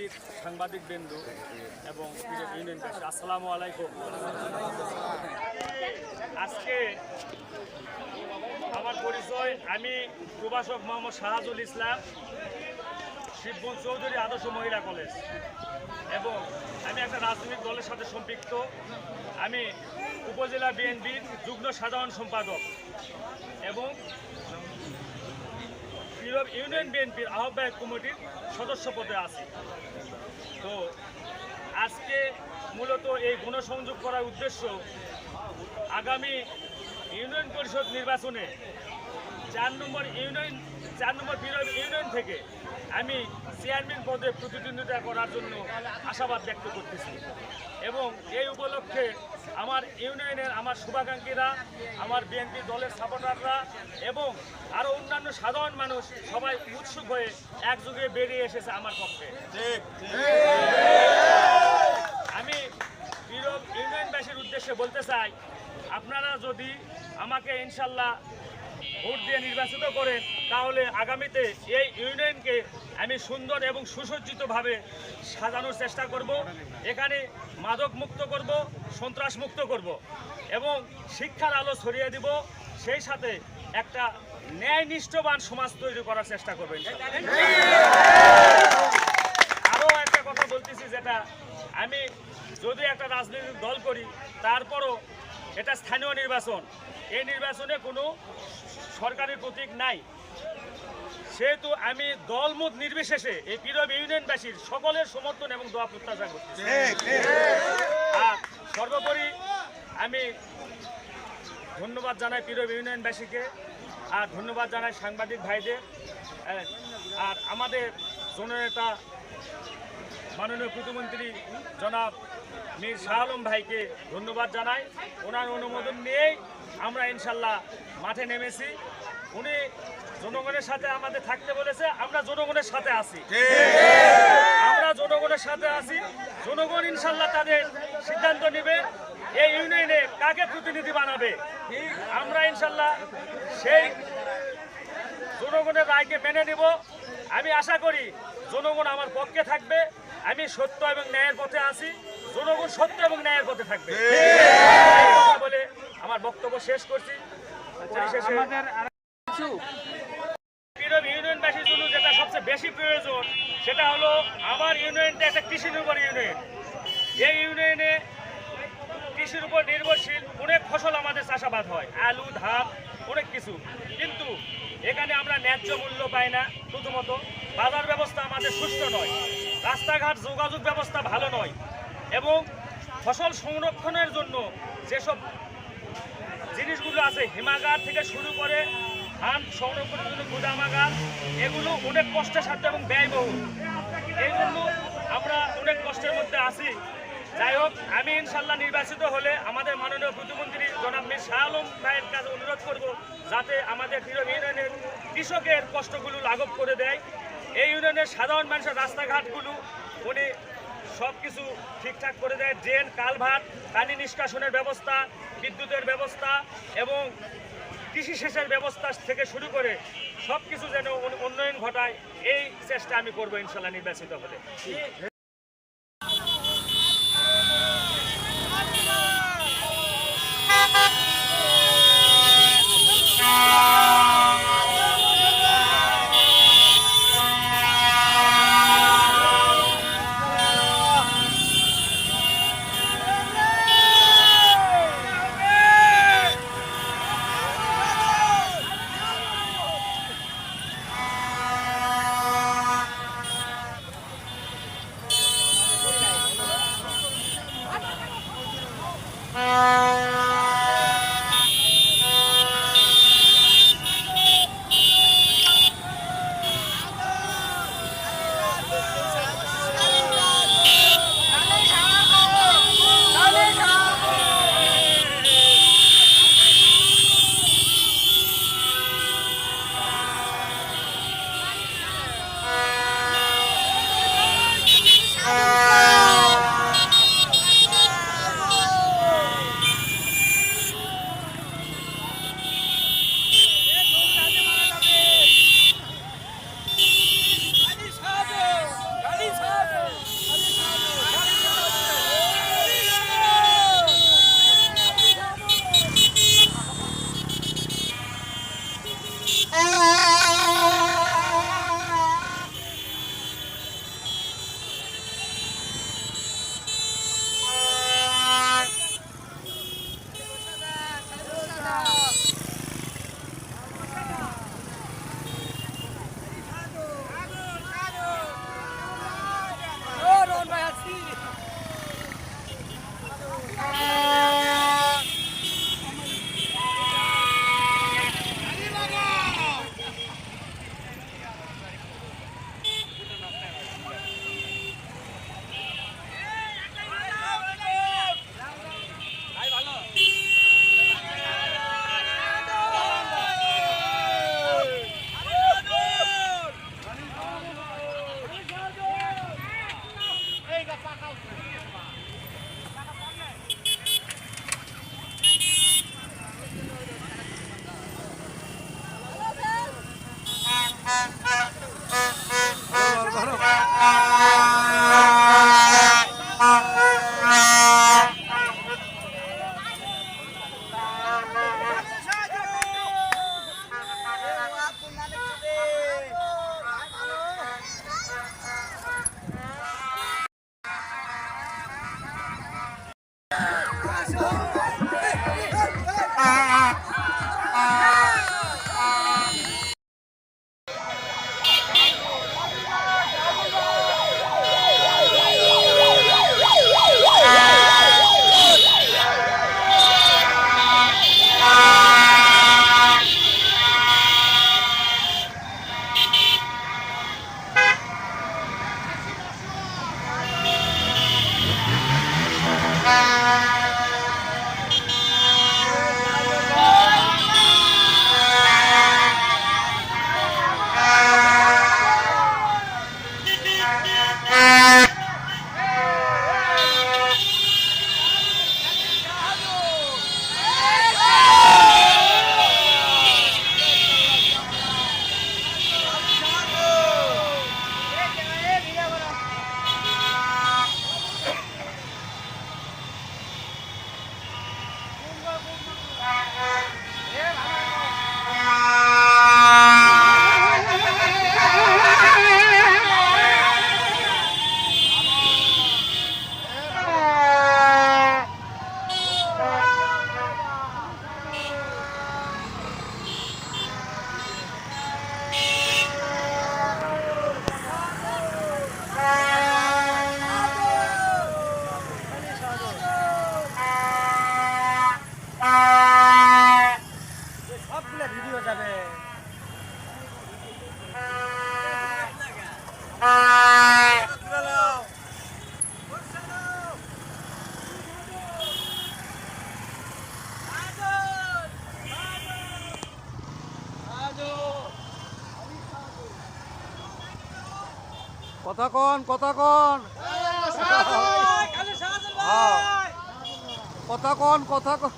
উপস্থিত সাংবাদিক বৃন্দ এবং ইউনিয়নবাসী, আসসালামু আলাইকুম। আজকে আমার পরিচয়, আমি প্রভাষক মোহাম্মদ শাহাজুল ইসলাম, শিবগঞ্জ চৌধুরী আদর্শ মহিলা কলেজ, এবং আমি একটা রাজনৈতিক দলের সাথে সম্পৃক্ত। আমি উপজেলা বিএনপির যুগ্ম সাধারণ সম্পাদক এবং ইউনিয়ন বিএনপির আহ্বায়ক কমিটির সদস্য পদে আছি। তো আজকে মূলত এই গণসংযোগ করার উদ্দেশ্য, আগামী ইউনিয়ন পরিষদ নির্বাচনে 4 নম্বর ইউনিয়ন থেকে আমি চেয়ারম্যান পদে প্রতিদ্বন্দ্বিতা করার জন্য আশাবাদ ব্যক্ত করতেছি। এবং এই উপলক্ষে আমার ইউনিয়নের আমার শুভাকাঙ্ক্ষীরা, আমার বিএনপি দলের সাপোর্টাররা এবং আরও অন্যান্য সাধারণ মানুষ সবাই উৎসুক হয়ে একযোগে বেরিয়ে এসেছে আমার পক্ষে। আমি ইউনিয়নবাসীর উদ্দেশ্যে বলতে চাই, আপনারা যদি আমাকে ইনশাল্লাহ ভোট দিয়ে নির্বাচিত করেন, তাহলে আগামীতে এই ইউনিয়নকে আমি সুন্দর এবং সুসজ্জিতভাবে সাজানোর চেষ্টা করব। এখানে মাদক মুক্ত করব, সন্ত্রাস মুক্ত করব এবং শিক্ষার আলো ছড়িয়ে দিব। সেই সাথে একটা ন্যায়নিষ্ঠবান সমাজ তৈরি করার চেষ্টা করবেন। আরও একটা কথা বলতেছি, যেটা আমি যদি একটা রাজনৈতিক দল করি, তারপরও এটা স্থানীয় নির্বাচন, এই নির্বাচনে কোনো সরকারি প্রতীক নাই, সেহেতু আমি দলমত নির্বিশেষে এই পীরব ইউনিয়নবাসীর সকলের সমর্থন এবং দোয়া প্রত্যাশা করছি। আর সর্বোপরি আমি ধন্যবাদ জানাই পীরব ইউনিয়নবাসীকে, আর ধন্যবাদ জানাই সাংবাদিক ভাইদের, আর আমাদের জননেতা মাননীয় প্রতিমন্ত্রী জনাব মীর শাহ আলম ভাইকে ধন্যবাদ জানাই। ওনার অনুমোদন নিয়েই আমরা ইনশাল্লাহ মাঠে নেমেছি। উনি জনগণের সাথে আমাদের থাকতে বলেছে, আমরা জনগণের সাথে আছি। জনগণ ইনশাল্লাহ তাদের সিদ্ধান্ত নেবে এই ইউনিয়নে কাকে প্রতিনিধি বানাবে। আমরা ইনশাল্লাহ সেই জনগণের রায়কে মেনে নিব। আমি আশা করি জনগণ আমার পক্ষে থাকবে। আমি সত্য এবং ন্যায়ের পথে আছি, জনগণ সত্য এবং ন্যায়ের পথে থাকবে বলে আমার বক্তব্য শেষ করছি। ইউনিয়নবাসীর জন্য যেটা সবচেয়ে বেশি প্রয়োজন, সেটা হলো আমার ইউনিয়নটা একটা কৃষি নির্ভর ইউনিয়ন। এই ইউনিয়নে কৃষির উপর নির্ভরশীল অনেক ফসল আমাদের চাষাবাদ হয়, আলু, ধান, অনেক কিছু। কিন্তু এখানে আমরা ন্যায্য মূল্য পাই না। প্রথমত বাজার ব্যবস্থা আমাদের সুষ্ঠু নয়, রাস্তাঘাট যোগাযোগ ব্যবস্থা ভালো নয়, এবং ফসল সংরক্ষণের জন্য যেসব জিনিসগুলো আছে, হিমাগার থেকে শুরু করে ধান সংরক্ষণের জন্য গুদামাগার, এগুলো অনেক কষ্টের সাথে এবং ব্যয়বহুল। এই জন্য আমরা অনেক কষ্টের মধ্যে আছি। যাই হোক, আমি ইনশাল্লাহ নির্বাচিত হলে আমাদের মাননীয় প্রতিমন্ত্রী জনাব মীর শাহ আলম ভাইয়ের কাছে অনুরোধ করব, যাতে আমাদের ইউনিয়নের কৃষকের কষ্টগুলো লাঘব করে দেয়। এই ইউনিয়নের সাধারণ মানুষের রাস্তাঘাটগুলো উনি সব কিছু ঠিকঠাক করে দেয়। ড্রেন, কালভার্ট, পানি নিষ্কাশনের ব্যবস্থা, বিদ্যুতের ব্যবস্থা এবং কৃষি সেচের ব্যবস্থা থেকে শুরু করে সব কিছু যেন উন্নয়ন ঘটায়, এই চেষ্টা আমি করবো ইনশাল্লাহ নির্বাচিত হলে। সবগুলা ভিডিও যাবে। কথা কন কথা কন কথা কন কথা কন।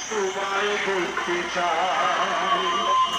তোমায় দেখতে চাই